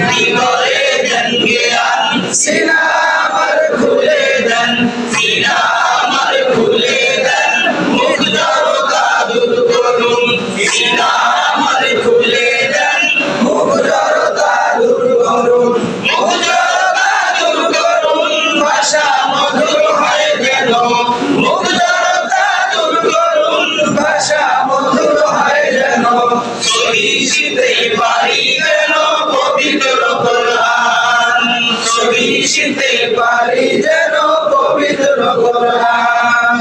হৃদয়ে দেন জ্ঞান সিনা আমার খুলে দেন সিনা আমার খুলে দেন মুখ জড়তা দূর করুন সিনা আমার খুলে দেন মুখ জড়তা দূর করুন মুখ জড়তা দূর করুন ভাষা মধুর হয় যেন মুখ জড়তা দূর করুন ভাষা মধুর হয় যেন সহিষ্ণুতে পারি যেন পবিত্র কোরআন সহিষ্ণুতে পারি যেন পবিত্র কোরআন